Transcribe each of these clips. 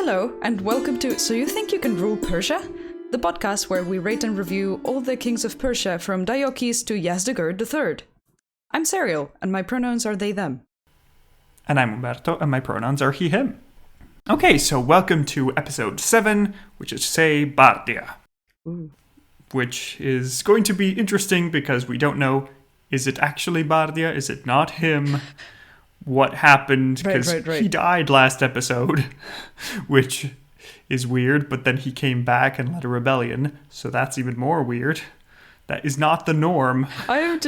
Hello, and welcome to So You Think You Can Rule Persia? The podcast where we rate and review all the kings of Persia from Diocles to Yazdegerd III. I'm Cyril, and my pronouns are they, them. And I'm Umberto, and my pronouns are he, him. Okay, so welcome to episode 7, which is Say Bardiya. Ooh. Which is going to be interesting because we don't know, is it actually Bardiya? Is it not him? What happened? Because he died last episode, which is weird, but then he came back and led a rebellion, so that's even more weird. That is not the norm. I'm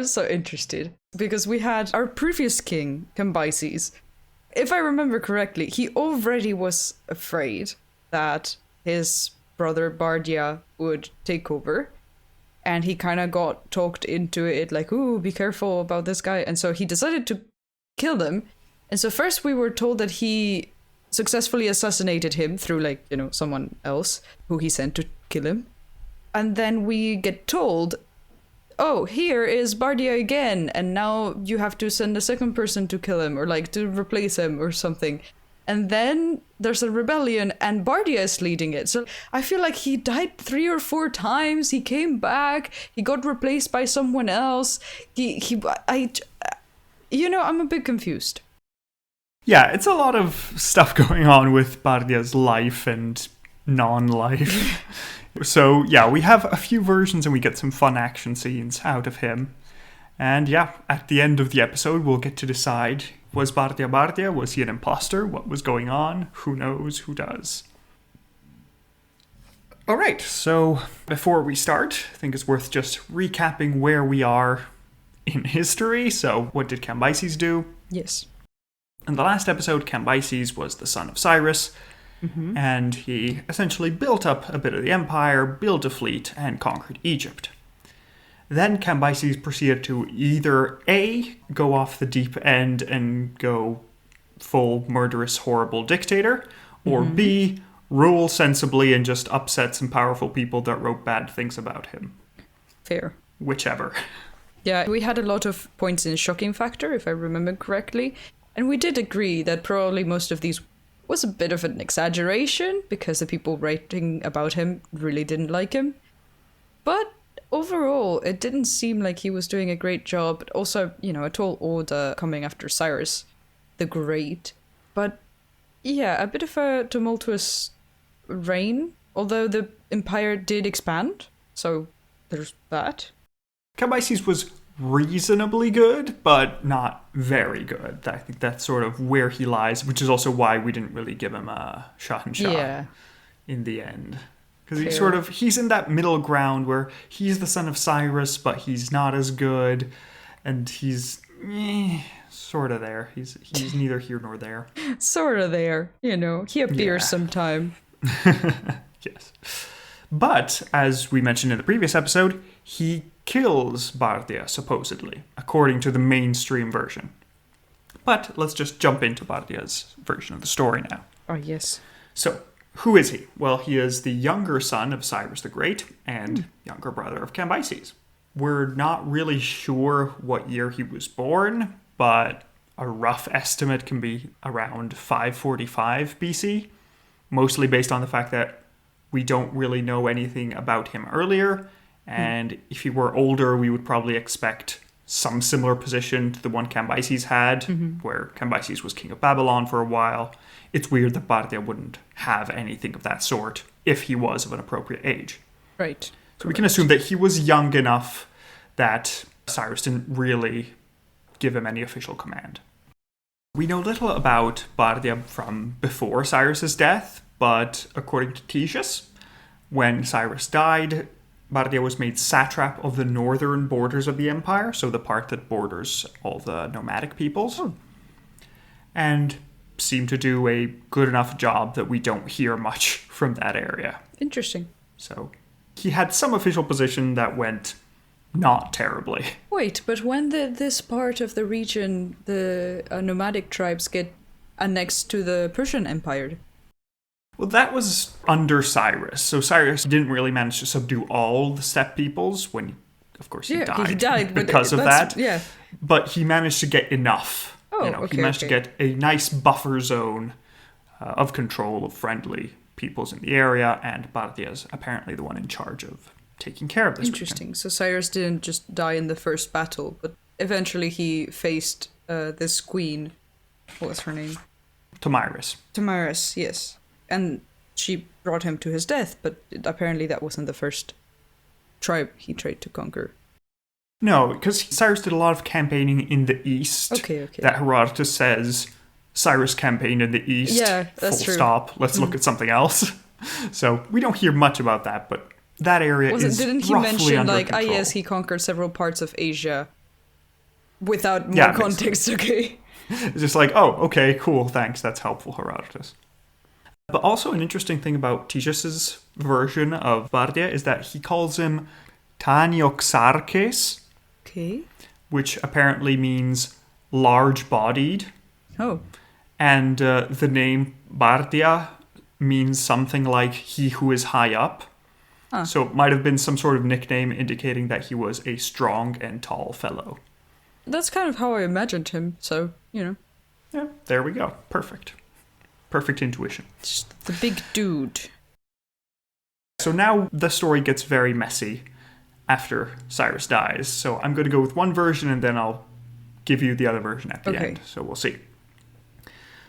so interested, because we had our previous king, Cambyses. If I remember correctly, he already was afraid that his brother Bardiya would take over, and he kind of got talked into it, like, ooh, be careful about this guy, and so he decided to kill him. And so first we were told that he successfully assassinated him through, someone else who he sent to kill him. And then we get told, oh, here is Bardiya again, and now you have to send a second person to kill him, or to replace him or something. And then there's a rebellion, and Bardiya is leading it. So I feel like he died 3 or 4 times. He came back. He got replaced by someone else. I'm a bit confused. Yeah, it's a lot of stuff going on with Bardiya's life and non-life. So, yeah, we have a few versions and we get some fun action scenes out of him. And yeah, at the end of the episode, we'll get to decide, was Bardiya Bardiya? Was he an imposter? What was going on? Who knows? Who does? All right, so before we start, I think it's worth just recapping where we are in history. So, what did Cambyses do? Yes. In the last episode, Cambyses was the son of Cyrus, and he essentially built up a bit of the empire, built a fleet, and conquered Egypt. Then Cambyses proceeded to either A, go off the deep end and go full murderous, horrible dictator, or B, rule sensibly and just upset some powerful people that wrote bad things about him. Fair. Whichever. Yeah, we had a lot of points in shocking factor, if I remember correctly. And we did agree that probably most of these was a bit of an exaggeration because the people writing about him really didn't like him. But overall, it didn't seem like he was doing a great job. But also, a tall order coming after Cyrus the Great. But yeah, a bit of a tumultuous reign, although the empire did expand. So there's that. Cambyses was reasonably good, but not very good. I think that's sort of where he lies, which is also why we didn't really give him a Shahanshah in the end. Because he's in that middle ground where he's the son of Cyrus, but he's not as good, and he's sort of there. He's neither here nor there. Sort of there, he appears sometime. Yes. But, as we mentioned in the previous episode, he kills Bardiya, supposedly, according to the mainstream version. But let's just jump into Bardiya's version of the story now. Oh, yes. So, who is he? Well, he is the younger son of Cyrus the Great and younger brother of Cambyses. We're not really sure what year he was born, but a rough estimate can be around 545 BC, mostly based on the fact that we don't really know anything about him earlier, and if he were older, we would probably expect some similar position to the one Cambyses had, where Cambyses was king of Babylon for a while. It's weird that Bardiya wouldn't have anything of that sort if he was of an appropriate age. Right. So we can assume that he was young enough that Cyrus didn't really give him any official command. We know little about Bardiya from before Cyrus's death, but according to Ctesias, when Cyrus died, Bardiya was made satrap of the northern borders of the empire, so the part that borders all the nomadic peoples, and seemed to do a good enough job that we don't hear much from that area. Interesting. So he had some official position that went not terribly. Wait, but when did this part of the region, the nomadic tribes, get annexed to the Persian Empire? Well, that was under Cyrus. So Cyrus didn't really manage to subdue all the steppe peoples when, of course, he died because of that. Yeah. But he managed to get enough. He managed to get a nice buffer zone of control of friendly peoples in the area, and Bardiya is apparently the one in charge of taking care of this Interesting. region. So Cyrus didn't just die in the first battle, but eventually he faced this queen. What was her name? Tomyris. Tomyris, yes. And she brought him to his death, but apparently that wasn't the first tribe he tried to conquer. No, because Cyrus did a lot of campaigning in the east. Okay. That Herodotus says Cyrus campaigned in the east. Yeah, that's full true. stop. Let's look at something else. So we don't hear much about that, but that area is Didn't he roughly mention under like, control. yes, he conquered several parts of Asia without more context, okay? It's just like, oh, okay, cool, thanks, that's helpful, Herodotus. But also an interesting thing about Titus's version of Bardiya is that he calls him Tanioxarches, Okay. which apparently means large-bodied. Oh. And the name Bardiya means something like he who is high up. Huh. So it might have been some sort of nickname indicating that he was a strong and tall fellow. That's kind of how I imagined him, so, Yeah, there we go. Perfect. Perfect intuition. Just the big dude. So now the story gets very messy after Cyrus dies. So I'm going to go with one version and then I'll give you the other version at the end. So we'll see.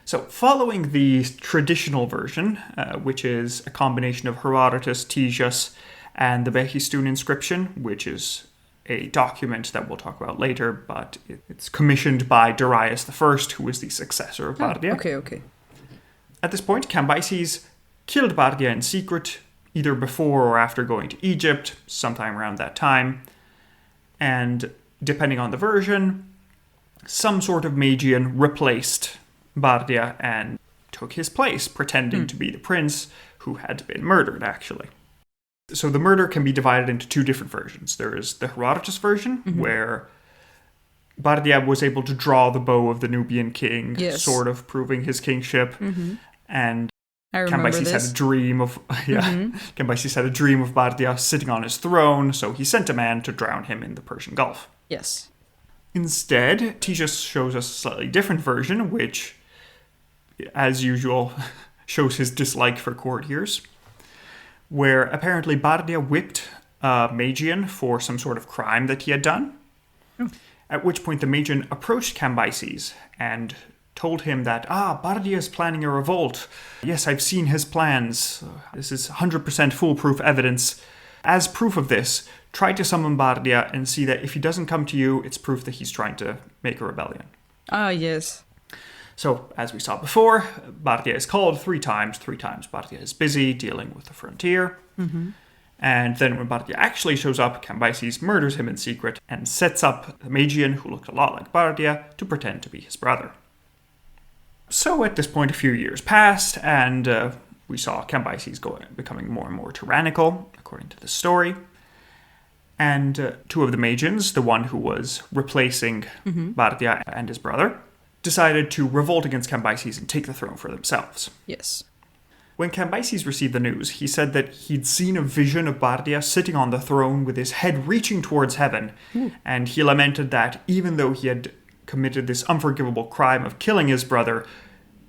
So following the traditional version, which is a combination of Herodotus, Titus, and the Behistun inscription, which is a document that we'll talk about later, but it's commissioned by Darius I, who was the successor of Bardiya. Okay. At this point, Cambyses killed Bardiya in secret, either before or after going to Egypt, sometime around that time. And depending on the version, some sort of Magian replaced Bardiya and took his place, pretending to be the prince who had been murdered, actually. So the murder can be divided into two different versions. There is the Herodotus version, where Bardiya was able to draw the bow of the Nubian king, sort of proving his kingship. And Cambyses had a dream of Cambyses had a dream of Bardiya sitting on his throne, so he sent a man to drown him in the Persian Gulf. Yes. Instead, Titus shows us a slightly different version, which, as usual, shows his dislike for courtiers, where apparently Bardiya whipped a Magian for some sort of crime that he had done. At which point the Magian approached Cambyses and told him that, Bardiya is planning a revolt. Yes, I've seen his plans. This is 100% foolproof evidence. As proof of this, try to summon Bardiya and see that if he doesn't come to you, it's proof that he's trying to make a rebellion. Yes. So, as we saw before, Bardiya is called 3 times. 3 times Bardiya is busy dealing with the frontier. And then when Bardiya actually shows up, Cambyses murders him in secret and sets up the Magian, who looked a lot like Bardiya, to pretend to be his brother. So at this point, a few years passed, and we saw Cambyses becoming more and more tyrannical, according to the story. And 2 of the Magians, the one who was replacing Bardiya and his brother, decided to revolt against Cambyses and take the throne for themselves. Yes. When Cambyses received the news, he said that he'd seen a vision of Bardiya sitting on the throne with his head reaching towards heaven, and he lamented that even though he had committed this unforgivable crime of killing his brother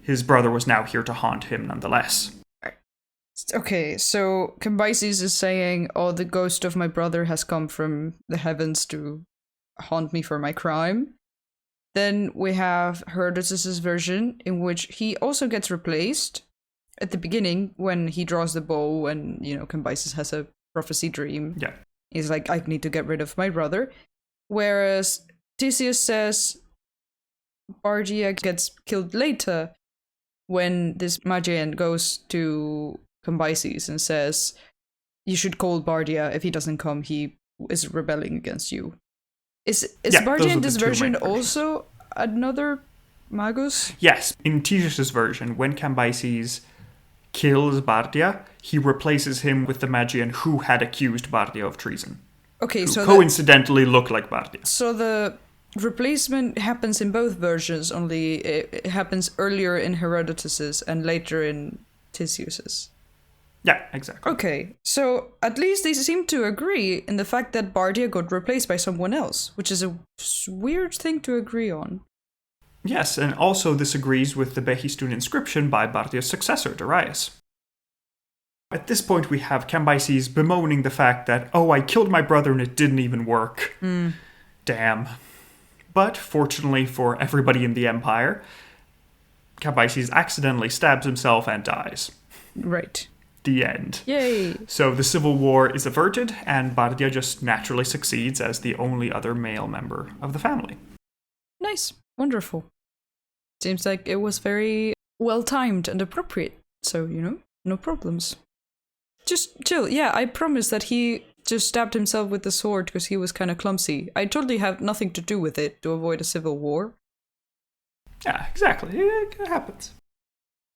was now here to haunt him nonetheless. Okay, so Cambyses is saying, the ghost of my brother has come from the heavens to haunt me for my crime. Then we have Herodotus' version, in which he also gets replaced at the beginning when he draws the bow and, Cambyses has a prophecy dream. Yeah. He's like, I need to get rid of my brother. Whereas Theseus says Bardiya gets killed later when this Magian goes to Cambyses and says, you should call Bardiya. If he doesn't come, he is rebelling against you. Is Bardiya in this version also another Magus? Yes. In Titus' version, when Cambyses kills Bardiya, he replaces him with the Magian who had accused Bardiya of treason. Okay, who so coincidentally looked like Bardiya. So the replacement happens in both versions, only it happens earlier in Herodotus's and later in Theseus's. Yeah, exactly. Okay, so at least they seem to agree in the fact that Bardiya got replaced by someone else, which is a weird thing to agree on. Yes, and also this agrees with the Behistun inscription by Bardiya's successor, Darius. At this point, we have Cambyses bemoaning the fact that, oh, I killed my brother and it didn't even work. Damn. But fortunately for everybody in the empire, Cambyses accidentally stabs himself and dies. Right. The end. Yay! So the civil war is averted, and Bardiya just naturally succeeds as the only other male member of the family. Nice. Wonderful. Seems like it was very well timed and appropriate. So, no problems. Just chill. Yeah, I promise that he just stabbed himself with the sword because he was kind of clumsy. I totally have nothing to do with it to avoid a civil war. Yeah, exactly. It happens.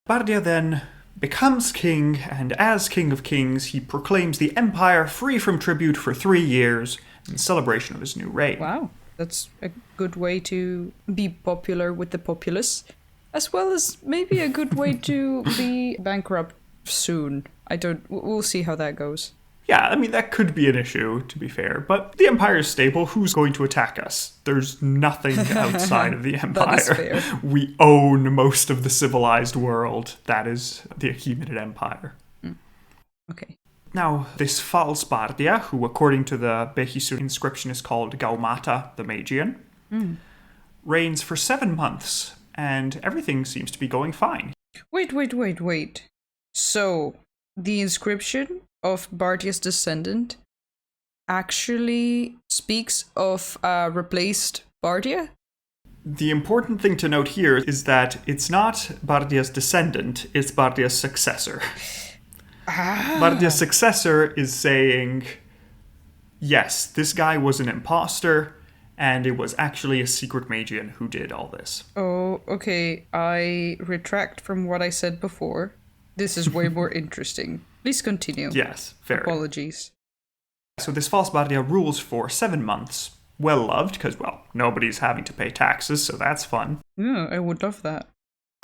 Bardiya then becomes king, and as king of kings, he proclaims the empire free from tribute for 3 years in celebration of his new reign. Wow, that's a good way to be popular with the populace, as well as maybe a good way to be bankrupt soon. We'll see how that goes. Yeah, I mean, that could be an issue, to be fair, but the empire is stable. Who's going to attack us? There's nothing outside of the empire. That is fair. We own most of the civilized world. That is the Achaemenid Empire. Okay. Now, this false Bardiya, who according to the Behistun inscription is called Gaumata the Magian, reigns for 7 months, and everything seems to be going fine. Wait. So, the inscription of Bardiya's descendant actually speaks of a replaced Bardiya? The important thing to note here is that it's not Bardiya's descendant, it's Bardiya's successor. Bardiya's successor is saying, yes, this guy was an imposter, and it was actually a secret Magian who did all this. Oh, okay. I retract from what I said before. This is way more interesting. Please continue. Yes, fair. Apologies. So this false Bardiya rules for 7 months. Well loved, because, well, nobody's having to pay taxes, so that's fun. Yeah, I would love that.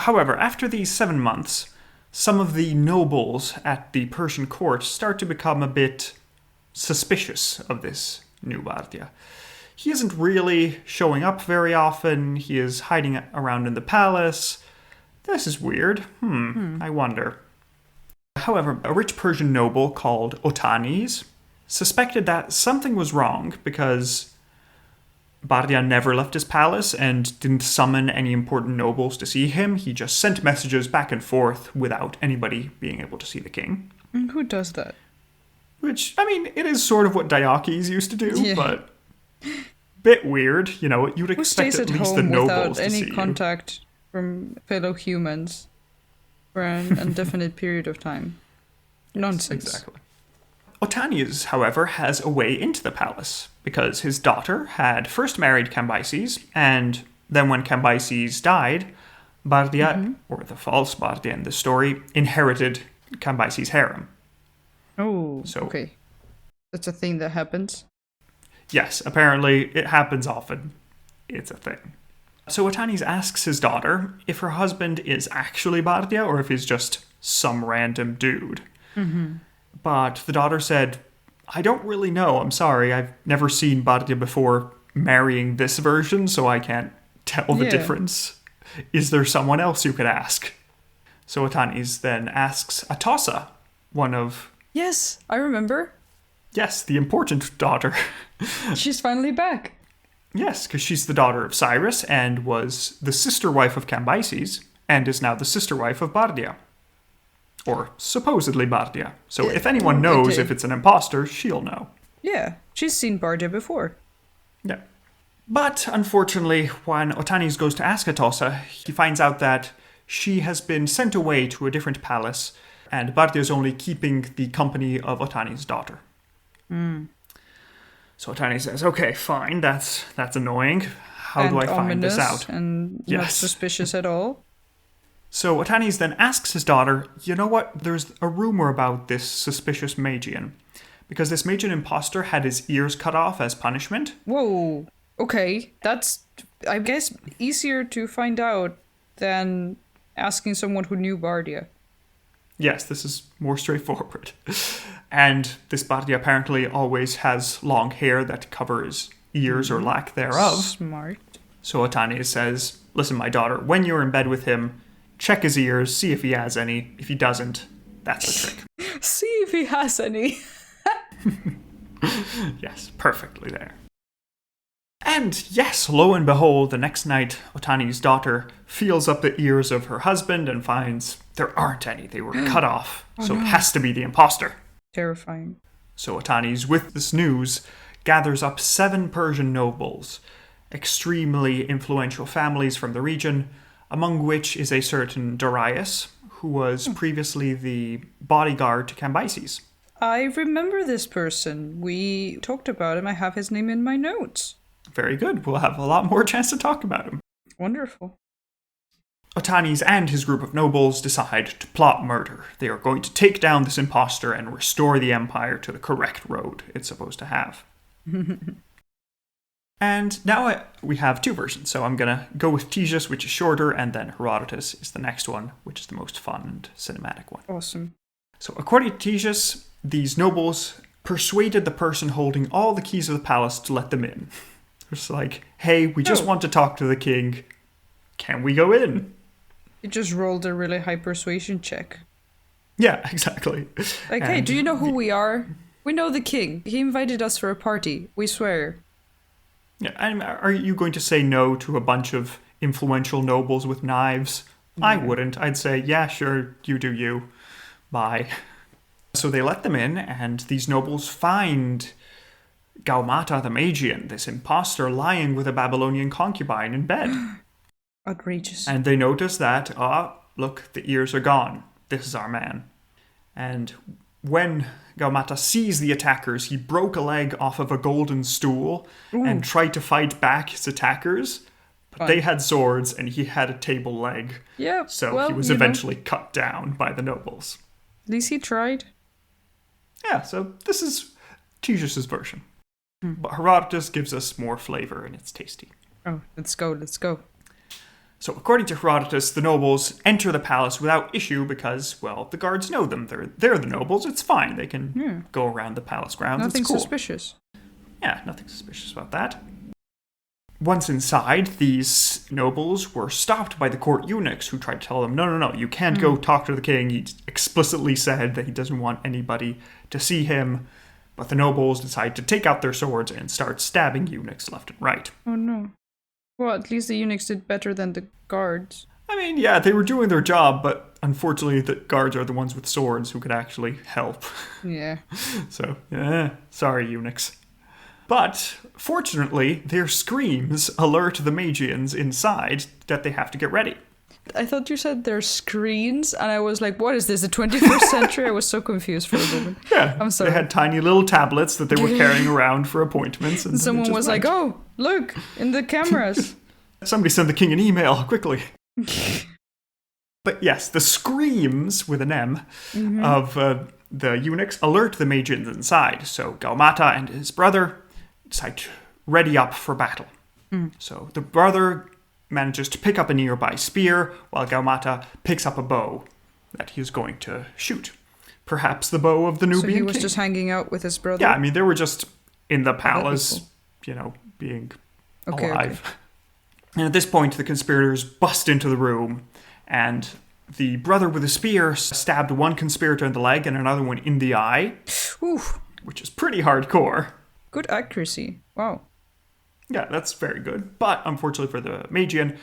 However, after these 7 months, some of the nobles at the Persian court start to become a bit suspicious of this new Bardiya. He isn't really showing up very often. He is hiding around in the palace. This is weird. I wonder. However, a rich Persian noble called Otanes suspected that something was wrong because Bardiya never left his palace and didn't summon any important nobles to see him. He just sent messages back and forth without anybody being able to see the king. Who does that? Which, I mean, it is sort of what Diocles used to do, but bit weird. You'd expect at least the nobles without any to see contact from fellow humans for an indefinite period of time. Nonsense. Exactly. Otanes, however, has a way into the palace because his daughter had first married Cambyses, and then when Cambyses died, Bardiya, or the false Bardiya in this story, inherited Cambyses' harem. Oh, okay. That's a thing that happens? Yes, apparently it happens often. It's a thing. So Otanes asks his daughter if her husband is actually Bardiya or if he's just some random dude. But the daughter said, I don't really know. I'm sorry. I've never seen Bardiya before marrying this version, so I can't tell the difference. Is there someone else you could ask? So Otanes then asks Atossa, one of... Yes, I remember. Yes, the important daughter. She's finally back. Yes, because she's the daughter of Cyrus and was the sister wife of Cambyses and is now the sister wife of Bardiya. Or supposedly Bardiya. So if anyone knows if it's an imposter, she'll know. Yeah, she's seen Bardiya before. Yeah. But unfortunately, when Otanes goes to ask Atossa, he finds out that she has been sent away to a different palace and Bardiya is only keeping the company of Otanes' daughter. So Otanes says, okay, fine, that's annoying. How do I find this out? And not suspicious at all. So Otanes then asks his daughter, you know what, there's a rumor about this suspicious Magian. Because this Magian imposter had his ears cut off as punishment. Whoa, okay, that's, I guess, easier to find out than asking someone who knew Bardiya. Yes, this is more straightforward. And this Bardiya apparently always has long hair that covers ears or lack thereof. Smart. So Otanes says, listen, my daughter, when you're in bed with him, check his ears, see if he has any. If he doesn't, that's the trick. See if he has any. Yes, perfectly there. And yes, lo and behold, the next night, Otani's daughter feels up the ears of her husband and finds there aren't any. They were cut off, so it has to be the imposter. Terrifying. So Otani's, with this news, gathers up 7 Persian nobles, extremely influential families from the region, among which is a certain Darius, who was previously the bodyguard to Cambyses. I remember this person. We talked about him. I have his name in my notes. Very good. We'll have a lot more chance to talk about him. Wonderful. Otanes and his group of nobles decide to plot murder. They are going to take down this imposter and restore the empire to the correct road it's supposed to have. And now we have 2 versions, so I'm going to go with Ctesias, which is shorter, and then Herodotus is the next one, which is the most fun and cinematic one. Awesome. So according to Ctesias, these nobles persuaded the person holding all the keys of the palace to let them in. It's like, hey, we just want to talk to the king. Can we go in? You just rolled a really high persuasion check. Yeah, exactly. Like, hey, do you know who we are? We know the king. He invited us for a party. We swear. Yeah, and are you going to say no to a bunch of influential nobles with knives? I wouldn't. I'd say, yeah, sure, you do you. Bye. So they let them in, and these nobles find Gaumata the Magian, this imposter, lying with a Babylonian concubine in bed. Outrageous. And they notice that, look, the ears are gone. This is our man. And when Gaumata sees the attackers, he broke a leg off of a golden stool and tried to fight back his attackers. But they had swords and he had a table leg. Yeah. So he was eventually cut down by the nobles. At least he tried. Yeah, so this is Ctesias' version. But Herodotus gives us more flavor and it's tasty. Oh, let's go. So according to Herodotus, the nobles enter the palace without issue because, well, the guards know them. They're the nobles. It's fine. They can go around the palace grounds. Nothing it's cool. suspicious. Yeah, nothing suspicious about that. Once inside, these nobles were stopped by the court eunuchs who tried to tell them, no, you can't go talk to the king. He explicitly said that he doesn't want anybody to see him. But the nobles decide to take out their swords and start stabbing eunuchs left and right. Oh no. Well, at least the eunuchs did better than the guards. I mean, yeah, they were doing their job, but unfortunately the guards are the ones with swords who could actually help. Yeah. So, sorry, eunuchs. But, fortunately, their screams alert the Magians inside that they have to get ready. I thought you said their screens, and I was like, what is this, the 21st century? I was so confused for a moment. Yeah, I'm sorry. They had tiny little tablets that they were carrying around for appointments. And someone was like, oh, look, in the cameras. Somebody send the king an email, quickly. But yes, the screams, with an M, of the eunuchs alert the Magians inside. So Gaumata and his brother decide to ready up for battle. So the brother manages to pick up a nearby spear, while Gaumata picks up a bow that he's going to shoot. Perhaps the bow of the Nubian king. So he was just hanging out with his brother? Yeah, I mean, they were just in the palace, being alive. Okay. And at this point, the conspirators bust into the room, and the brother with the spear stabbed one conspirator in the leg and another one in the eye, which is pretty hardcore. Good accuracy. Wow. Yeah, that's very good. But unfortunately for the Magian,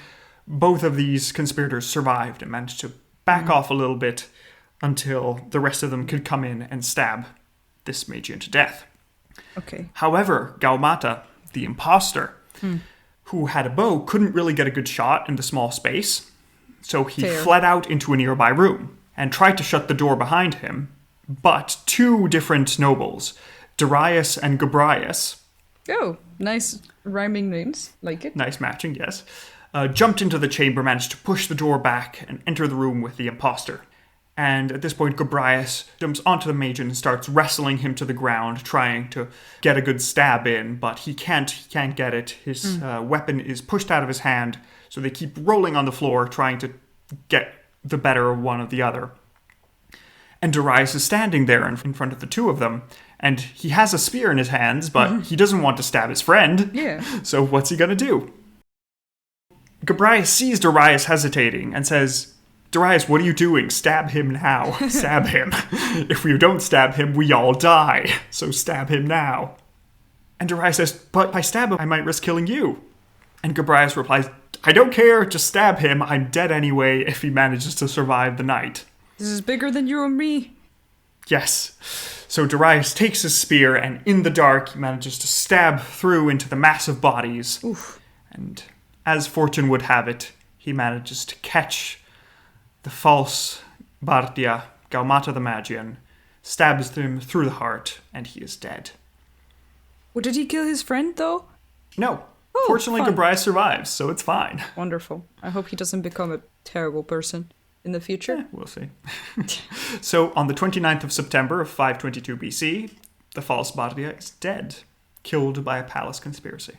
both of these conspirators survived and managed to back off a little bit until the rest of them could come in and stab this Magian to death. Okay. However, Gaumata, the imposter, who had a bow, couldn't really get a good shot in the small space. So he fled out into a nearby room and tried to shut the door behind him. But 2 different nobles, Darius and Gobryas, oh, nice rhyming names. Like it. Nice matching, yes. Jumped into the chamber, managed to push the door back and enter the room with the imposter. And at this point, Gobryas jumps onto the Magian and starts wrestling him to the ground, trying to get a good stab in, but he can't get it. His weapon is pushed out of his hand, so they keep rolling on the floor, trying to get the better of one or the other. And Darius is standing there in front of the 2 of them, and he has a spear in his hands, but he doesn't want to stab his friend. Yeah. So what's he going to do? Gobryas sees Darius hesitating and says, Darius, what are you doing? Stab him now. Stab him. If we don't stab him, we all die. So stab him now. And Darius says, but if I stab him, I might risk killing you. And Gobryas replies, I don't care, just stab him. I'm dead anyway if he manages to survive the night. This is bigger than you and me. Yes. So Darius takes his spear and in the dark he manages to stab through into the massive bodies. Oof. And as fortune would have it, he manages to catch the false Bardiya, Gaumata the Magian, stabs him through the heart, and he is dead. Well, did he kill his friend, though? No. Oh, fortunately, fun. Gobryas survives, so it's fine. Wonderful. I hope he doesn't become a terrible person in the future. We'll see. So, on the 29th of September of 522 BC, the false Bardiya is dead, killed by a palace conspiracy.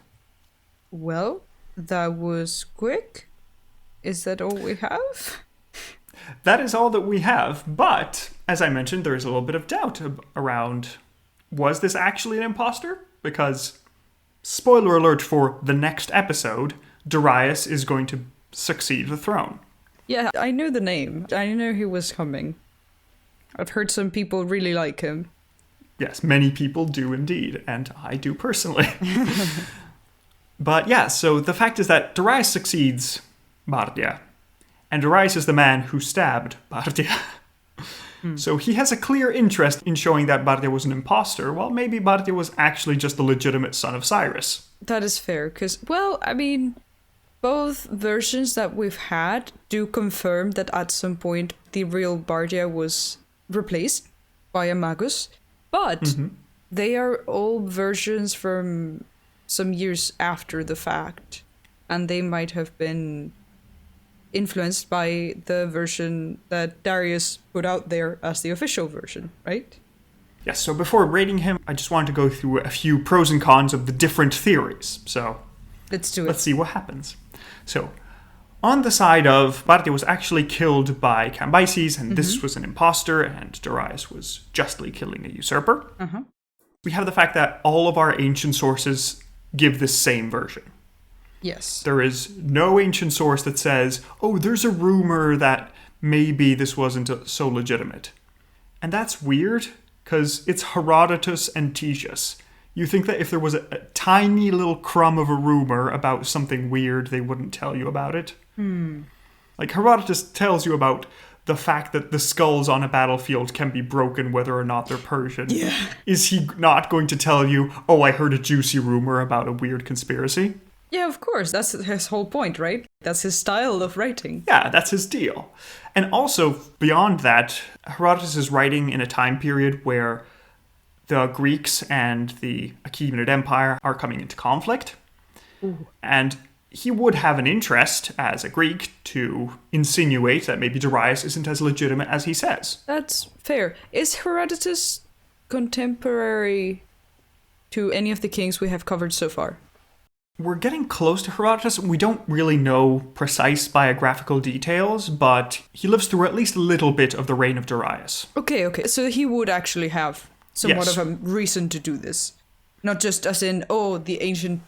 Well, that was quick. Is that all we have? That is all that we have, but, as I mentioned, there is a little bit of doubt around, was this actually an imposter? Because, spoiler alert for the next episode, Darius is going to succeed the throne. Yeah, I know the name. I know he was coming. I've heard some people really like him. Yes, many people do indeed, and I do personally. But yeah, so the fact is that Darius succeeds Bardiya, and Darius is the man who stabbed Bardiya. So he has a clear interest in showing that Bardiya was an imposter, while maybe Bardiya was actually just the legitimate son of Cyrus. That is fair, because, well, I mean, both versions that we've had do confirm that at some point the real Bardiya was replaced by a magus, but they are all versions from some years after the fact, and they might have been influenced by the version that Darius put out there as the official version, right? Yes, so before rating him, I just wanted to go through a few pros and cons of the different theories. So Let's do it. let's see what happens. So, on the side of Bardiya was actually killed by Cambyses, and this was an imposter, and Darius was justly killing a usurper. We have the fact that all of our ancient sources give this same version. Yes. There is no ancient source that says, oh, there's a rumor that maybe this wasn't so legitimate. And that's weird, because it's Herodotus and Ctesias. You think that if there was a tiny little crumb of a rumor about something weird, they wouldn't tell you about it? Like, Herodotus tells you about the fact that the skulls on a battlefield can be broken whether or not they're Persian. Yeah. Is he not going to tell you, oh, I heard a juicy rumor about a weird conspiracy? Yeah, of course. That's his whole point, right? That's his style of writing. Yeah, that's his deal. And also, beyond that, Herodotus is writing in a time period where the Greeks and the Achaemenid Empire are coming into conflict. Ooh. And he would have an interest, as a Greek, to insinuate that maybe Darius isn't as legitimate as he says. That's fair. Is Herodotus contemporary to any of the kings we have covered so far? We're getting close to Herodotus. We don't really know precise biographical details, but he lives through at least a little bit of the reign of Darius. Okay. So he would actually have somewhat Yes. of a reason to do this. Not just as in, oh, the ancient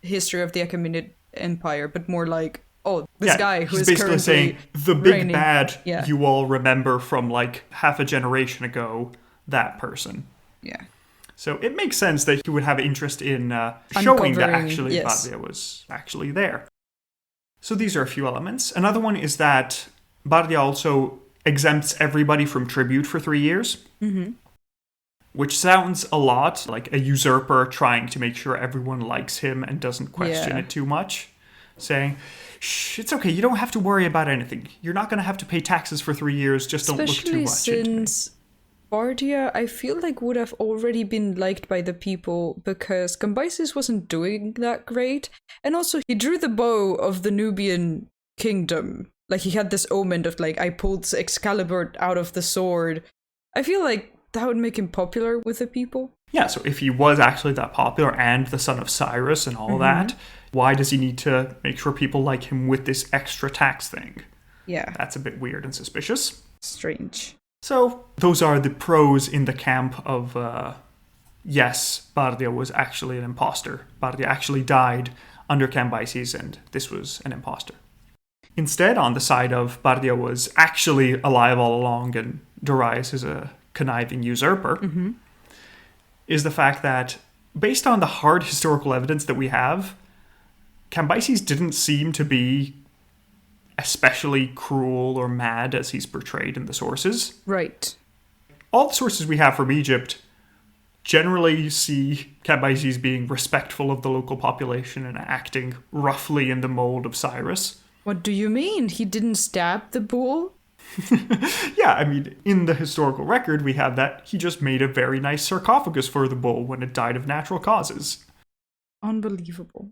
history of the Achaemenid Empire, but more like, oh, this guy who he's is basically currently saying the big reigning. bad Yeah. you all remember from like half a generation ago, that person. Yeah. So it makes sense that he would have interest in showing that Uncovering, actually yes. Bardiya was actually there. So these are a few elements. Another one is that Bardiya also exempts everybody from tribute for 3 years. Which sounds a lot like a usurper trying to make sure everyone likes him and doesn't question it too much. Saying, shh, it's okay, you don't have to worry about anything. You're not going to have to pay taxes for 3 years, just don't look too Especially much into me. since Bardiya, I feel like, would have already been liked by the people because Cambyses wasn't doing that great. And also, he drew the bow of the Nubian kingdom. Like, he had this omen of, like, I pulled Excalibur out of the sword. I feel like that would make him popular with the people. Yeah, so if he was actually that popular and the son of Cyrus and all that, why does he need to make sure people like him with this extra tax thing? Yeah. That's a bit weird and suspicious. Strange. So, those are the pros in the camp of, yes, Bardiya was actually an imposter. Bardiya actually died under Cambyses, and this was an imposter. Instead, on the side of Bardiya was actually alive all along and Darius is a conniving usurper, is the fact that, based on the hard historical evidence that we have, Cambyses didn't seem to be especially cruel or mad as he's portrayed in the sources. Right. All the sources we have from Egypt generally see Cambyses being respectful of the local population and acting roughly in the mold of Cyrus. What do you mean? He didn't stab the bull? Yeah, I mean, in the historical record, we have that he just made a very nice sarcophagus for the bull when it died of natural causes. Unbelievable.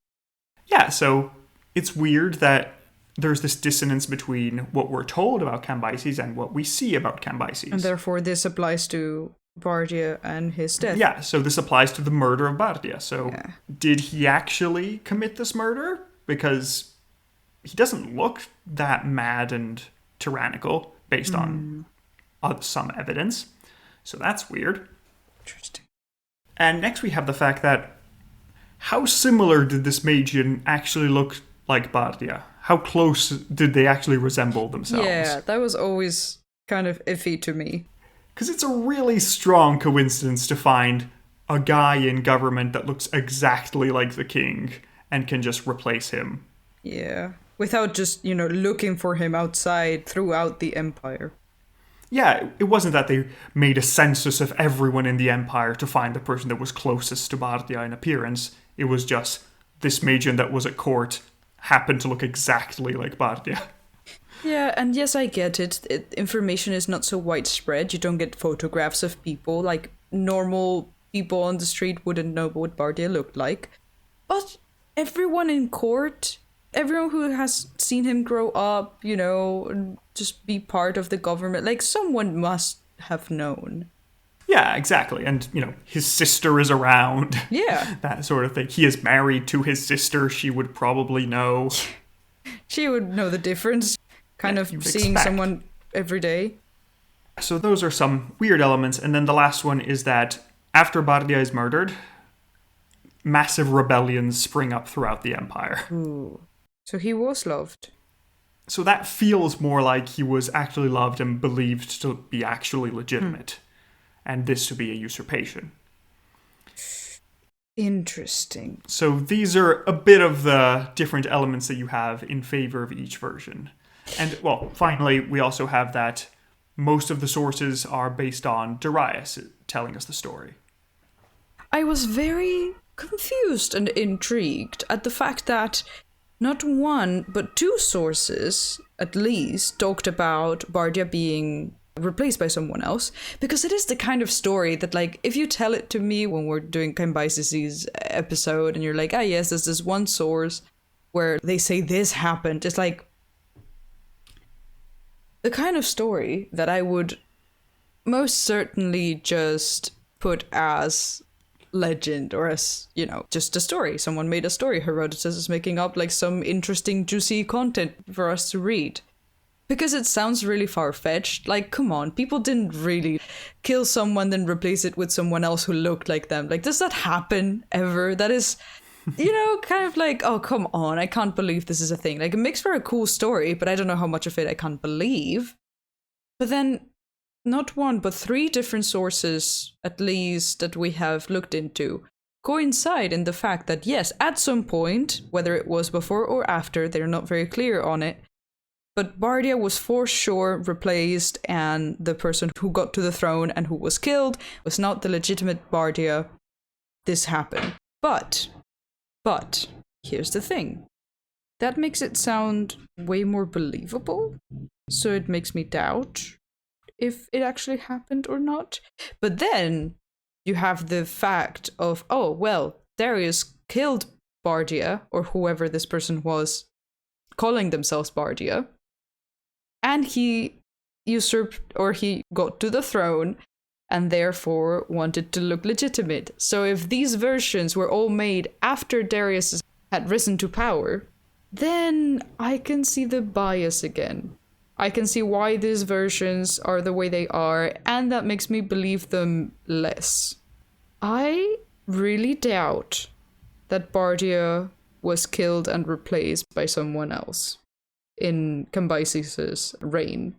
Yeah, so it's weird that there's this dissonance between what we're told about Cambyses and what we see about Cambyses. And therefore this applies to Bardiya and his death. Yeah, so this applies to the murder of Bardiya. So did he actually commit this murder? Because he doesn't look that mad and tyrannical based on some evidence. So that's weird. Interesting. And next we have the fact that how similar did this Magian actually look like Bardiya? How close did they actually resemble themselves? Yeah, that was always kind of iffy to me. Because it's a really strong coincidence to find a guy in government that looks exactly like the king and can just replace him. Yeah. Without just, looking for him outside throughout the empire. Yeah, it wasn't that they made a census of everyone in the empire to find the person that was closest to Bardiya in appearance. It was just this Magian that was at court happened to look exactly like Bardiya. Yeah, and yes, I get it. Information is not so widespread. You don't get photographs of people. Like, normal people on the street wouldn't know what Bardiya looked like. But everyone in court, everyone who has seen him grow up, and just be part of the government, like, someone must have known. Yeah, exactly. And, his sister is around. Yeah. That sort of thing. He is married to his sister. She would probably know. She would know the difference. Kind of seeing someone every day. So those are some weird elements. And then the last one is that after Bardiya is murdered, massive rebellions spring up throughout the empire. Ooh. So he was loved. So that feels more like he was actually loved and believed to be actually legitimate. And this to be a usurpation. Interesting. So these are a bit of the different elements that you have in favor of each version. And, well, finally, we also have that most of the sources are based on Darius telling us the story. I was very confused and intrigued at the fact that not one, but two sources, at least, talked about Bardiya being replaced by someone else, because it is the kind of story that, like, if you tell it to me when we're doing Cambyses' episode and you're like, yes, there's this one source where they say this happened, it's like the kind of story that I would most certainly just put as legend or as, just a story. Someone made a story. Herodotus is making up like some interesting, juicy content for us to read. Because it sounds really far-fetched. Like, come on, people didn't really kill someone then replace it with someone else who looked like them. Like, does that happen ever? That is, kind of like, oh, come on, I can't believe this is a thing. Like, it makes for a cool story, but I don't know how much of it I can't believe. But then, not one, but three different sources, at least, that we have looked into, coincide in the fact that, yes, at some point, whether it was before or after, they're not very clear on it, but Bardiya was for sure replaced, and the person who got to the throne and who was killed was not the legitimate Bardiya. This happened. But, here's the thing. That makes it sound way more believable, so it makes me doubt if it actually happened or not. But then you have the fact of, Darius killed Bardiya, or whoever this person was calling themselves Bardiya, and he usurped, or he got to the throne, and therefore wanted to look legitimate. So if these versions were all made after Darius had risen to power, then I can see the bias again. I can see why these versions are the way they are, and that makes me believe them less. I really doubt that Bardiya was killed and replaced by someone else in Cambyses' reign.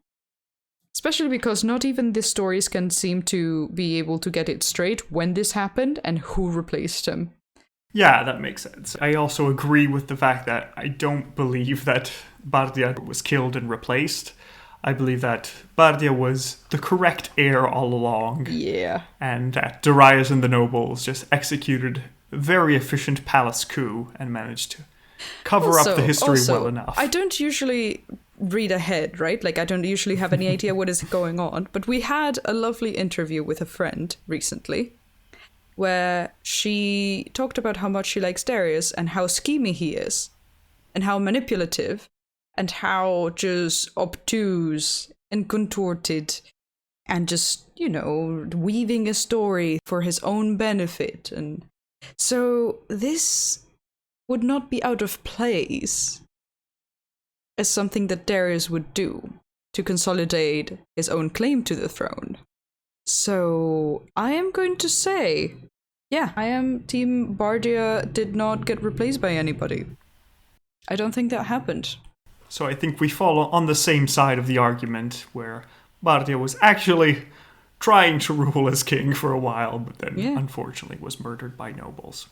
Especially because not even the stories can seem to be able to get it straight when this happened and who replaced him. Yeah, that makes sense. I also agree with the fact that I don't believe that Bardiya was killed and replaced. I believe that Bardiya was the correct heir all along. Yeah. And that Darius and the nobles just executed a very efficient palace coup and managed to cover up the history well enough. I don't usually read ahead, right? Like, I don't usually have any idea what is going on. But we had a lovely interview with a friend recently where she talked about how much she likes Darius and how schemy he is and how manipulative and how just obtuse and contorted and just, you know, weaving a story for his own benefit. And so this would not be out of place as something that Darius would do to consolidate his own claim to the throne. So I am going to say, yeah, I am Team Bardiya did not get replaced by anybody. I don't think that happened. So I think we fall on the same side of the argument where Bardiya was actually trying to rule as king for a while, but then unfortunately was murdered by nobles.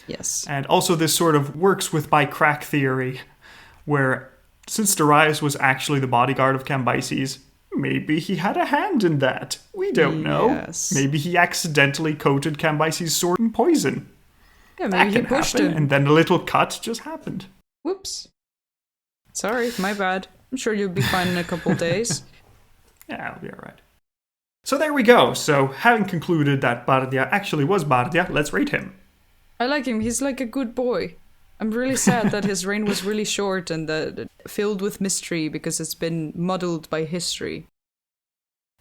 Yes. And also this sort of works with my crack theory, where since Darius was actually the bodyguard of Cambyses, maybe he had a hand in that. We don't know. Maybe he accidentally coated Cambyses' sword in poison. Yeah, maybe he pushed him. And then a little cut just happened. Whoops. Sorry, my bad. I'm sure you'll be fine in a couple days. Yeah, I'll be alright. So there we go. So having concluded that Bardiya actually was Bardiya, let's rate him. I like him. He's like a good boy. I'm really sad that his reign was really short and filled with mystery because it's been muddled by history.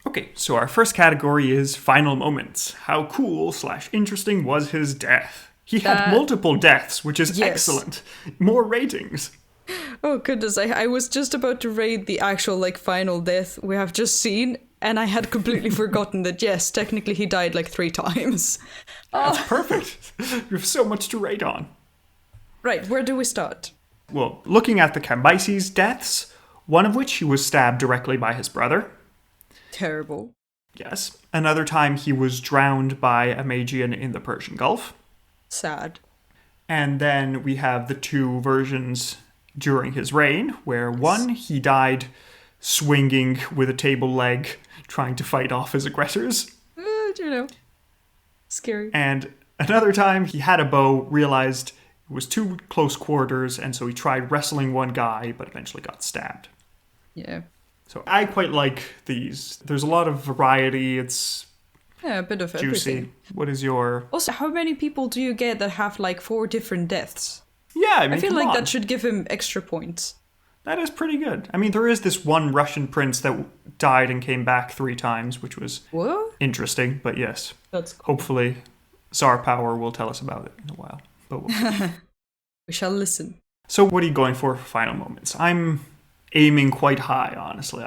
Okay, so our first category is final moments. How cool/interesting was his death? He had multiple deaths, which is excellent. More ratings. Oh goodness, I was just about to rate the actual like final death we have just seen, and I had completely forgotten that yes, technically he died like 3 times. That's perfect. You have so much to rate on. Right, where do we start? Well, looking at the Cambyses deaths, one of which he was stabbed directly by his brother. Terrible. Yes. Another time he was drowned by a Magian in the Persian Gulf. Sad. And then we have the 2 versions during his reign, where one, he died swinging with a table leg, trying to fight off his aggressors. You know, scary. And another time he had a bow, realized it was too close quarters, and so he tried wrestling one guy, but eventually got stabbed. Yeah. So I quite like these. There's a lot of variety. It's a bit of juicy. Everything. What is your... Also, how many people do you get that have like 4 different deaths? Yeah, I mean, I feel like that should give him extra points. That is pretty good. I mean, there is this one Russian prince that died and came back 3 times, which was interesting. But yes, that's cool. Hopefully Tsar Power will tell us about it in a while. But we shall listen. So what are you going for final moments? I'm aiming quite high, honestly.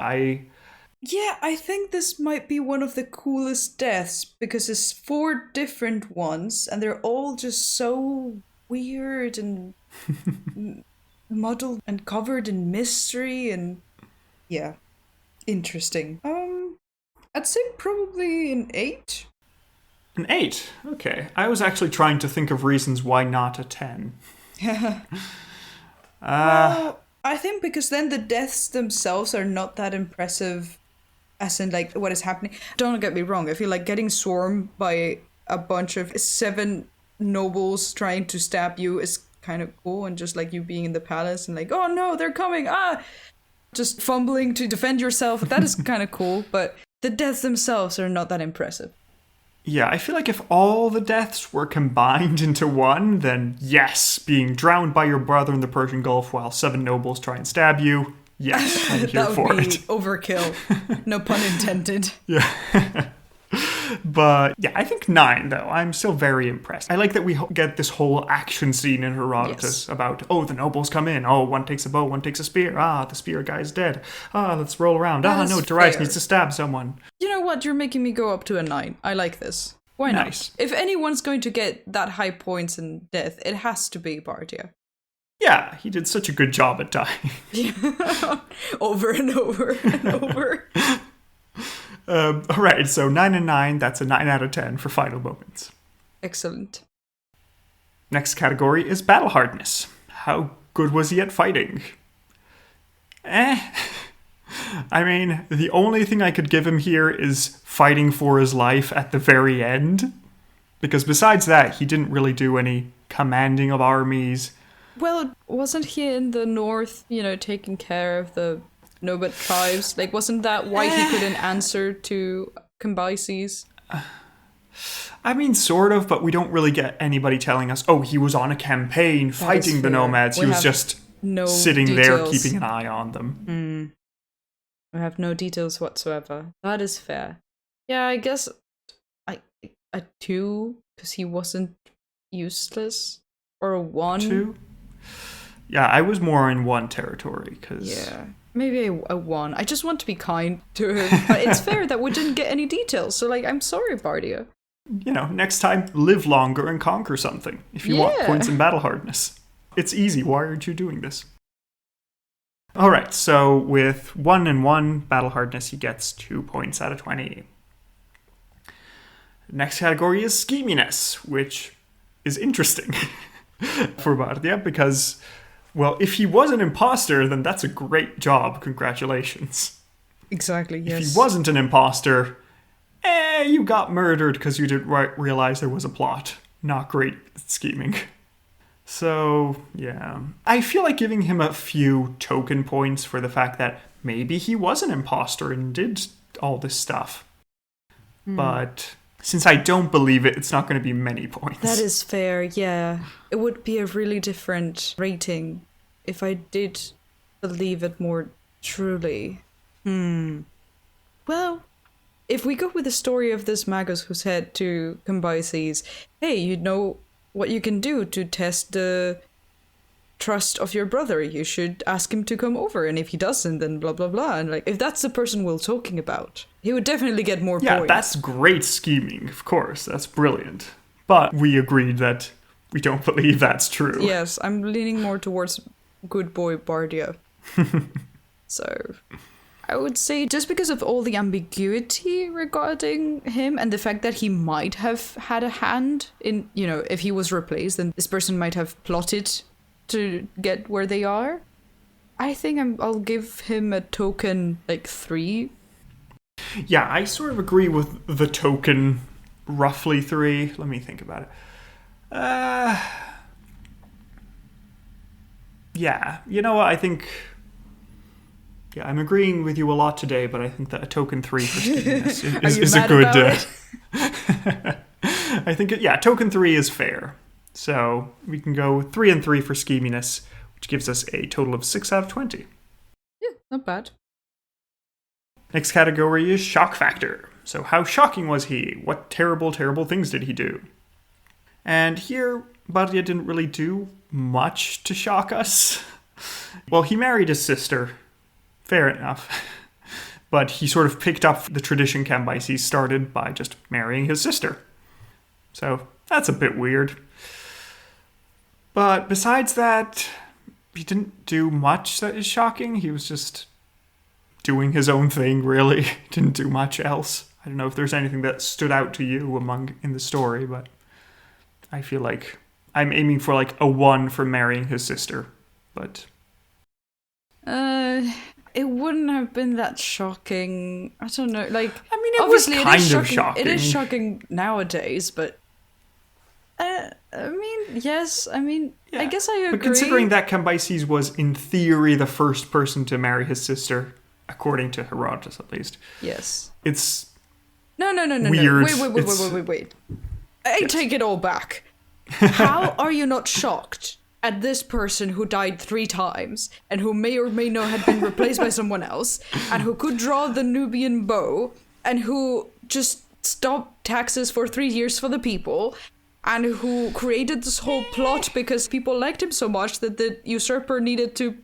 Yeah, I think this might be one of the coolest deaths because it's 4 different ones and they're all just so weird and muddled and covered in mystery and interesting. I'd say probably an 8. An 8? Okay. I was actually trying to think of reasons why not a 10. Well, I think because then the deaths themselves are not that impressive as in like what is happening. Don't get me wrong, I feel like getting swarmed by a bunch of 7 nobles trying to stab you is kind of cool, and just like you being in the palace and like, oh no, they're coming, just fumbling to defend yourself, that is kind of cool, but the deaths themselves are not that impressive. Yeah, I feel like if all the deaths were combined into one, then yes, being drowned by your brother in the Persian Gulf while 7 nobles try and stab you, yes, I'm here for it. That would be overkill. No pun intended. Yeah. But yeah, I think 9 though. I'm still very impressed. I like that we get this whole action scene in Herodotus about, the nobles come in. Oh, one takes a bow, one takes a spear. The spear guy's dead. Let's roll around. No, Darius needs to stab someone. You know what? You're making me go up to a 9. I like this. Why not? Nice. If anyone's going to get that high points in death, it has to be Bardiya. Yeah, he did such a good job at dying. Yeah. Over and over and over. All right, so 9 and 9, that's a 9 out of 10 for final moments. Excellent. Next category is battle hardness. How good was he at fighting? I mean, the only thing I could give him here is fighting for his life at the very end. Because besides that, he didn't really do any commanding of armies. Well, wasn't he in the north, taking care of the Nomad tribes? Like, wasn't that why he couldn't answer to Cambyses? I mean, sort of, but we don't really get anybody telling us, oh, he was on a campaign fighting the nomads. He was just sitting there keeping an eye on them. We have no details whatsoever. That is fair. Yeah, I guess a 2, because he wasn't useless. Or a 1. 2? Yeah, I was more in 1 territory, because... Yeah, maybe a 1. I just want to be kind to him. But it's fair that we didn't get any details, so, I'm sorry, Bardiya. Next time, live longer and conquer something, if you want points in battle hardness. It's easy, why aren't you doing this? Alright, so with 1 and 1 battle hardness, he gets 2 points out of 20. Next category is scheminess, which is interesting for Bardiya because, well, if he was an imposter, then that's a great job. Congratulations. Exactly, yes. If he wasn't an imposter, you got murdered because you didn't realize there was a plot. Not great scheming. So, yeah. I feel like giving him a few token points for the fact that maybe he was an imposter and did all this stuff. But since I don't believe it, it's not going to be many points. That is fair, yeah. It would be a really different rating if I did believe it more truly. Well, if we go with the story of this magus who said to Cambyses, hey, you know what you can do to test the trust of your brother. You should ask him to come over, and if he doesn't, then blah, blah, blah. And if that's the person we're talking about, he would definitely get more points. Yeah, that's great scheming, of course. That's brilliant. But we agreed that we don't believe that's true. Yes, I'm leaning more towards good boy Bardiya. So I would say just because of all the ambiguity regarding him and the fact that he might have had a hand in, if he was replaced, then this person might have plotted to get where they are. I think I'll give him a token 3. Yeah, I sort of agree with the token roughly 3. Let me think about it. Yeah, you know what? I think... Yeah, I'm agreeing with you a lot today, but I think that a token 3 for scheminess is a good... I think, token 3 is fair. So we can go 3 and 3 for scheminess, which gives us a total of 6 out of 20. Yeah, not bad. Next category is shock factor. So how shocking was he? What terrible, terrible things did he do? And here, Bardiya didn't really do much to shock us. Well, he married his sister. Fair enough. But he sort of picked up the tradition Cambyses started by just marrying his sister. So that's a bit weird. But besides that, he didn't do much that is shocking. He was just doing his own thing, really. Didn't do much else. I don't know if there's anything that stood out to you in the story, but I feel like I'm aiming for a 1 for marrying his sister. But it wouldn't have been that shocking. I don't know. I mean, it was kind of shocking. It is shocking nowadays, but yes. Yeah. I guess I agree. But considering that Cambyses was, in theory, the first person to marry his sister, according to Herodotus at least. Yes. It's No. weird. Wait. I take it all back. How are you not shocked at this person who died 3 times and who may or may not have been replaced by someone else and who could draw the Nubian bow and who just stopped taxes for 3 years for the people and who created this whole plot because people liked him so much that the usurper needed to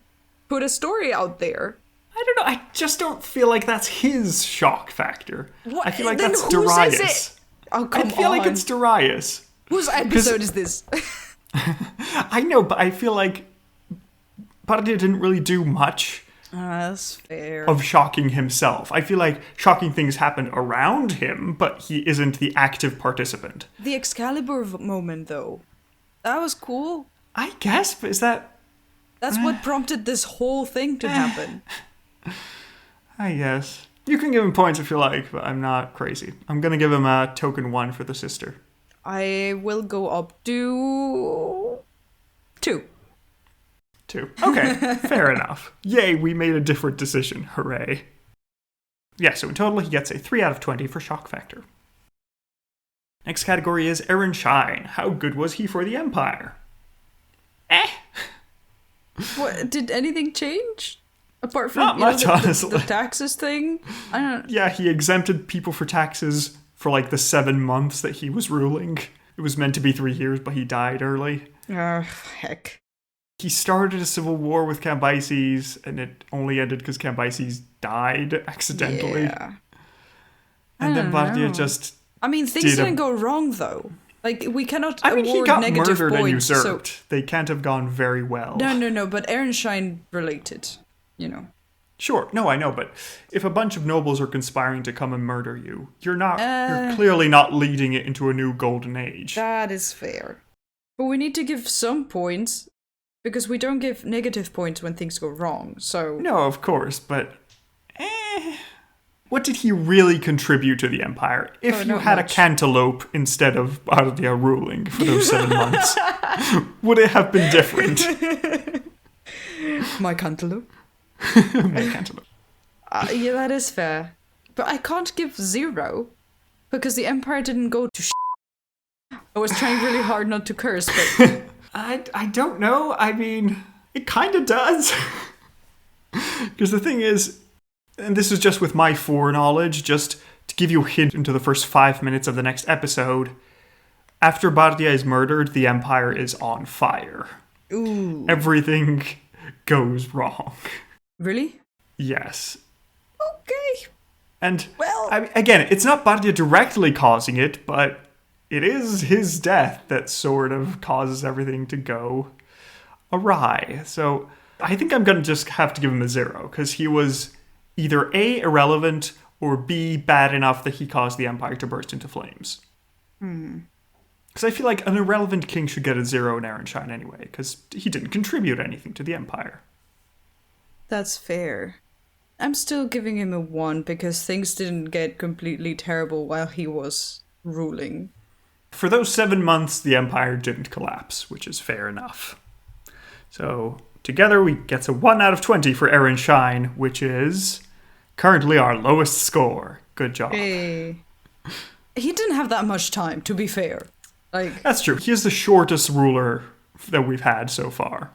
put a story out there? I don't know. I just don't feel like that's his shock factor. What? I feel like Then that's who says Darius. it? Oh, come I feel on. like it's Darius. Whose episode is this? I know, but I feel like Bardiya didn't really do much That's fair. of shocking himself. I feel like shocking things happen around him, but he isn't the active participant. The Excalibur moment, though, that was cool. I guess, but is that... That's what prompted this whole thing to happen. I guess. You can give him points if you like, but I'm not crazy. I'm going to give him a token 1 for the sister. I will go up to 2. 2. Okay, fair enough. Yay, we made a different decision. Hooray. Yeah, so in total, he gets a 3 out of 20 for shock factor. Next category is Aaron Shine. How good was he for the Empire? What, did anything change? Apart from Not much, honestly. The taxes thing? I don't... Yeah, he exempted people for taxes for like the 7 months that he was ruling. It was meant to be 3 years, but he died early. Heck. He started a civil war with Cambyses, and it only ended because Cambyses died accidentally. Yeah. And then I don't Bardiya know. just... I mean, things didn't go wrong, though. Like, we cannot I mean, he award got negative murdered and points. usurped. They can't have gone very well. No, but Aaron Shine related, you know. Sure, no, I know, but if a bunch of nobles are conspiring to come and murder you, you're clearly not leading it into a new golden age. That is fair. But we need to give some points, because we don't give negative points when things go wrong, so... No, of course, but... What did he really contribute to the Empire? If you had much. a cantaloupe instead of Bardiya ruling for those 7 months, would it have been different? My cantaloupe? My cantaloupe. Yeah, that is fair. But I can't give 0, because the Empire didn't go to I was trying really hard not to curse, but... I don't know. I mean, it kind of does. Because the thing is, and this is just with my foreknowledge, just to give you a hint into the first 5 minutes of the next episode, after Bardiya is murdered, the Empire is on fire. Ooh. Everything goes wrong. Really? Yes. Okay. And, Well... again, it's not Bardiya directly causing it, but it is his death that sort of causes everything to go awry. So I think I'm going to just have to give him a 0, because he was either A, irrelevant, or B, bad enough that he caused the Empire to burst into flames. Because I feel like an irrelevant king should get a 0 in Aaron Shine anyway, because he didn't contribute anything to the Empire. That's fair. I'm still giving him a 1, because things didn't get completely terrible while he was ruling. For those 7 months, the Empire didn't collapse, which is fair enough. So, together we get a 1 out of 20 for Aaron Shine, which is currently our lowest score. Good job. Hey. He didn't have that much time, to be fair. Like, That's true. He is the shortest ruler that we've had so far.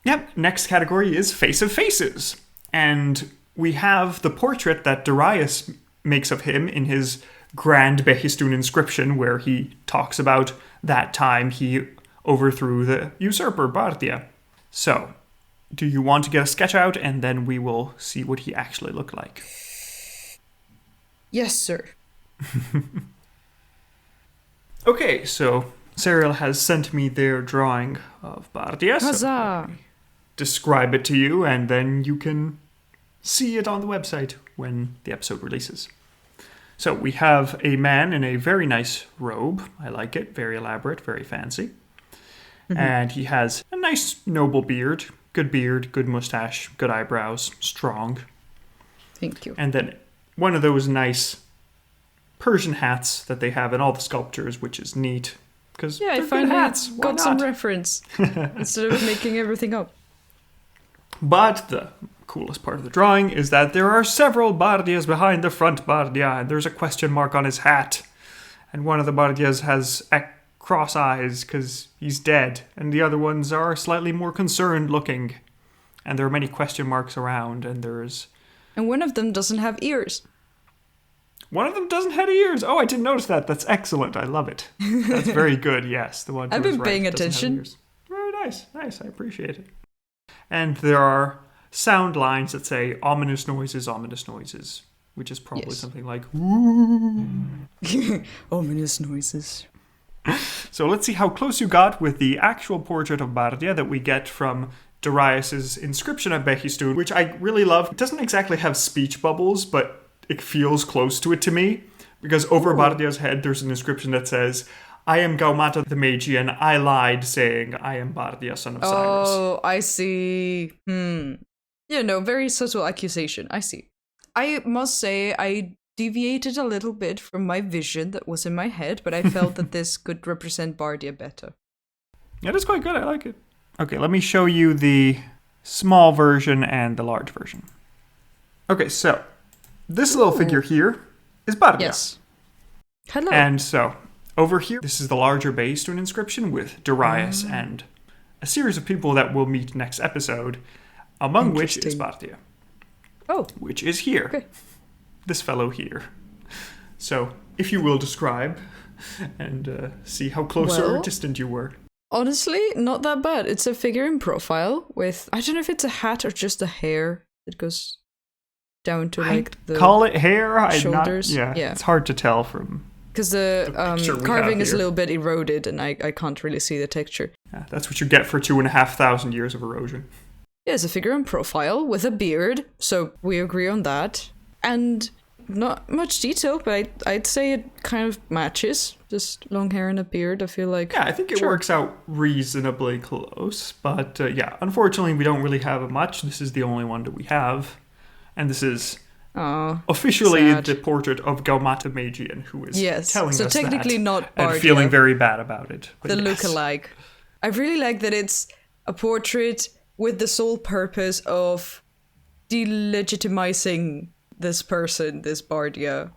Yep, next category is Face of Faces. And we have the portrait that Darius makes of him in his Grand Behistun inscription, where he talks about that time he overthrew the usurper Bardiya. So, do you want to get a sketch out, and then we will see what he actually looked like? yes, sir. Okay, so Cyril has sent me their drawing of Bardiya. So Huzzah! describe it to you, and then you can see it on the website when the episode releases. So we have a man in a very nice robe. I like it. Very elaborate, very fancy. And he has a nice, noble beard, good mustache, good eyebrows, strong. Thank you. And then one of those nice Persian hats that they have in all the sculptures, which is neat. Because Yeah, I they're good finally hats. Why got some not? reference instead of making everything up. But the coolest part of the drawing is that there are several Bardiyas behind the front Bardiya, and there's a question mark on his hat. And one of the Bardiyas has cross eyes because he's dead, and the other ones are slightly more concerned looking. And there are many question marks around, and there's... And one of them doesn't have ears. One of them doesn't have ears. Oh, I didn't notice that. That's excellent. I love it. That's very good, yes. The one I've to his been right paying doesn't have attention. ears. Very nice. Nice. I appreciate it. And there are sound lines that say ominous noises, which is probably Yes. something like, ooh. Ominous noises. So let's see how close you got with the actual portrait of Bardiya that we get from Darius's inscription at Behistun, which I really love. It doesn't exactly have speech bubbles, but it feels close to it to me. Because over Bardiya's head, there's an inscription that says, I am Gaumata the Magian. I lied, saying I am Bardiya, son of Cyrus. Oh, I see. Yeah, no, very subtle accusation. I see. I must say, I deviated a little bit from my vision that was in my head, but I felt that this could represent Bardiya better. Yeah, that's quite good. I like it. Okay, let me show you the small version and the large version. Okay, so this little figure here is Bardiya. Yes. Hello. And so, over here, this is the larger base to an inscription with Darius and a series of people that we'll meet next episode, among which is Bardiya. Oh. Which is here. Okay. This fellow here. So, if you will describe and see how close or distant you were. Honestly, not that bad. It's a figure in profile with, I don't know if it's a hat or just a hair that goes down to like the call it hair. shoulders. Yeah, it's hard to tell from... Because the carving is a little bit eroded and I can't really see the texture. Yeah, that's what you get for 2,500 years of erosion. Yeah, it's a figure in profile with a beard, so we agree on that. And not much detail, but I'd say it kind of matches. Just long hair and a beard, I feel like. Yeah, I think it works out reasonably close. But yeah, unfortunately, we don't really have much. This is the only one that we have. And this is... officially sad. The portrait of Gaumata Magian, who is telling us so technically that not Bardiya, and feeling very bad about it. But the lookalike. I really like that it's a portrait with the sole purpose of delegitimizing this person, this Bardiya,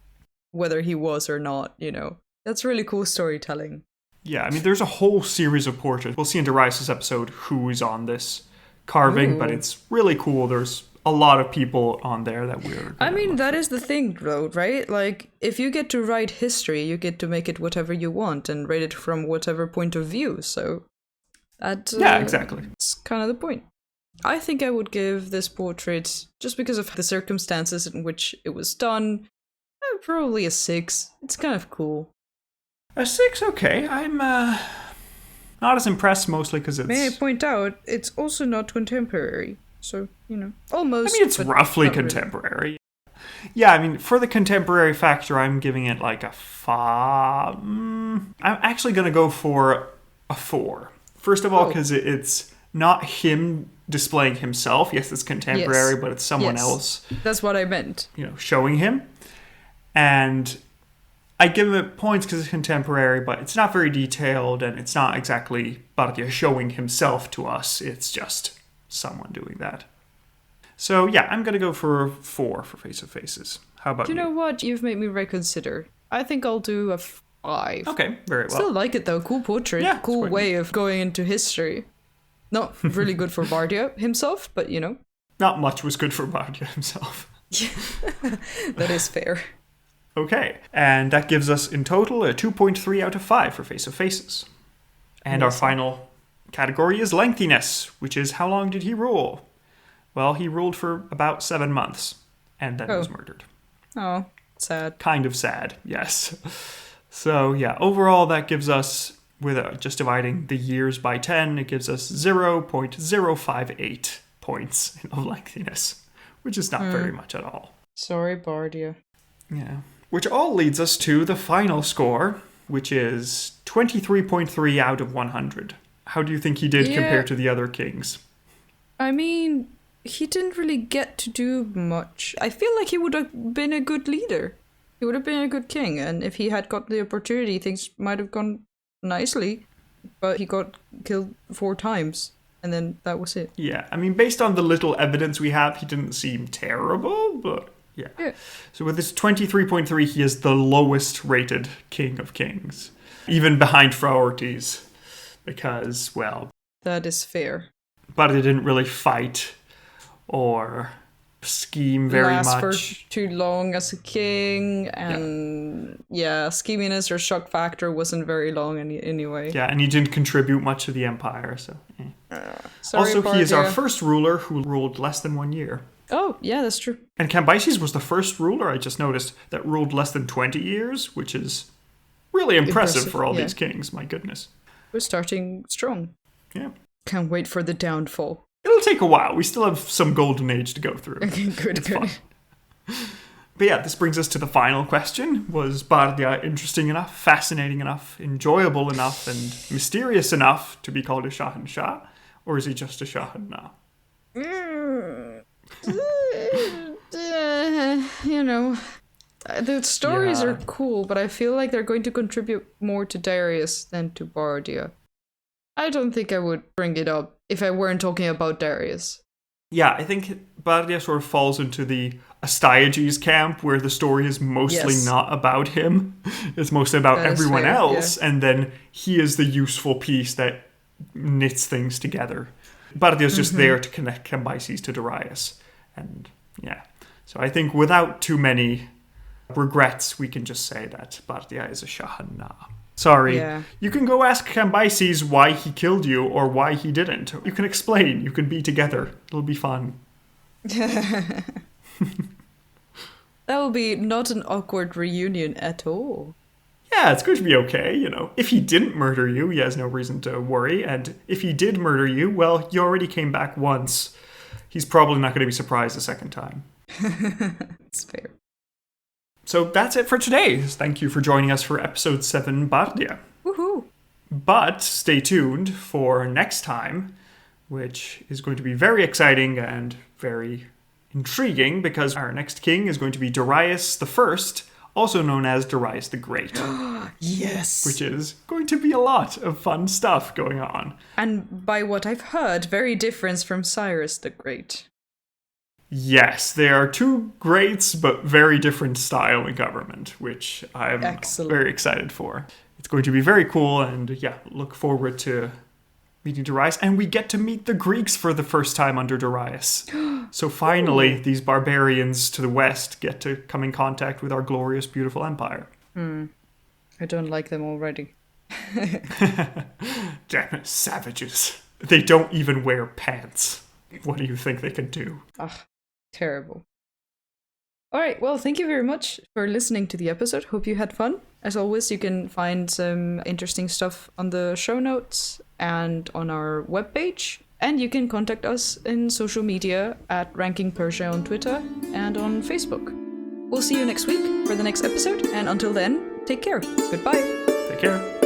whether he was or not, you know. That's really cool storytelling. Yeah, I mean, there's a whole series of portraits. We'll see in Darius' episode who is on this carving, but it's really cool. There's a lot of people on there that we're... I mean, that is the thing, though, right? Like, if you get to write history, you get to make it whatever you want and write it from whatever point of view, so... that, yeah, exactly. That's kind of the point. I think I would give this portrait, just because of the circumstances in which it was done, probably a 6. It's kind of cool. A 6, okay. I'm not as impressed, mostly because it's... May I point out, it's also not contemporary. So, you know, almost. I mean, it's roughly contemporary. Really. Yeah, I mean, for the contemporary factor, I'm giving it like a 5. I'm actually going to go for a 4. First of all, because it's not him displaying himself. Yes, it's contemporary, but it's someone else. That's what I meant. You know, showing him. And I give it points because it's contemporary, but it's not very detailed, and it's not exactly Bardiya showing himself to us. It's just someone doing that. So yeah, I'm gonna go for 4 for Face of Faces. How about you? You know what? You've made me reconsider. I think I'll do a 5. Okay, very well. Still like it though. Cool portrait. Yeah, cool way of going into history. Not really good for Bardiya himself, but you know. Not much was good for Bardiya himself. That is fair. Okay, and that gives us in total a 2.3 out of 5 for Face of Faces. And our final category is lengthiness, which is how long did he rule? Well, he ruled for about 7 months, and then was murdered. Oh, sad. Kind of sad, yes. So yeah, overall that gives us, with just dividing the years by 10, it gives us 0.058 points of lengthiness, which is not very much at all. Sorry, Bardiya. Yeah. Which all leads us to the final score, which is 23.3 out of 100. How do you think he did compared to the other kings? I mean, he didn't really get to do much. I feel like he would have been a good leader. He would have been a good king, and if he had got the opportunity, things might have gone nicely. But he got killed 4 times, and then that was it. Yeah, I mean, based on the little evidence we have, he didn't seem terrible, but yeah. So with this 23.3, he is the lowest rated king of kings. Even behind Phraortes. Because, well... that is fair. But he didn't really fight or scheme very much. For too long as a king, and scheminess or shock factor wasn't very long anyway. Yeah, and he didn't contribute much to the empire, so... Sorry, also, Bardiya. he is our first ruler who ruled less than 1 year. Oh, yeah, that's true. And Cambyses was the first ruler, I just noticed, that ruled less than 20 years, which is really impressive for all yeah. these kings, my goodness. We're starting strong. Yeah. Can't wait for the downfall. It'll take a while. We still have some golden age to go through. Okay, good. Fun. But yeah, this brings us to the final question. Was Bardiya interesting enough, fascinating enough, enjoyable enough, and mysterious enough to be called a Shahanshah? Or is he just a Shahanah? You know, the stories Yeah. are cool, but I feel like they're going to contribute more to Darius than to Bardia. I don't think I would bring it up if I weren't talking about Darius. Yeah, I think Bardiya sort of falls into the Astyages camp where the story is mostly not about him. It's mostly about everyone else, and then he is the useful piece that knits things together. Bardiya's just there to connect Cambyses to Darius. And yeah, so I think without too many regrets, we can just say that Bardiya is a Shahanah. Sorry. Yeah. You can go ask Cambyses why he killed you or why he didn't. You can explain. You can be together. It'll be fun. That will be not an awkward reunion at all. Yeah, it's going to be okay, you know. If he didn't murder you, he has no reason to worry. And if he did murder you, well, you already came back once. He's probably not going to be surprised a second time. That's fair. So that's it for today. Thank you for joining us for episode 7, Bardiya. Woohoo! But stay tuned for next time, which is going to be very exciting and very intriguing because our next king is going to be Darius the First, also known as Darius the Great. Yes! Which is going to be a lot of fun stuff going on. And by what I've heard, very different from Cyrus the Great. Yes, they are two greats, but very different style in government, which I'm very excited for. It's going to be very cool, and yeah, look forward to meeting Darius. And we get to meet the Greeks for the first time under Darius. So finally, these barbarians to the west get to come in contact with our glorious, beautiful empire. I don't like them already. Damn it, savages. They don't even wear pants. What do you think they can do? Ugh. Terrible. Alright, well, thank you very much for listening to the episode. Hope you had fun. As always, you can find some interesting stuff on the show notes and on our webpage. And you can contact us in social media at Ranking Persia on Twitter and on Facebook. We'll see you next week for the next episode, and until then, take care. Goodbye. Take care.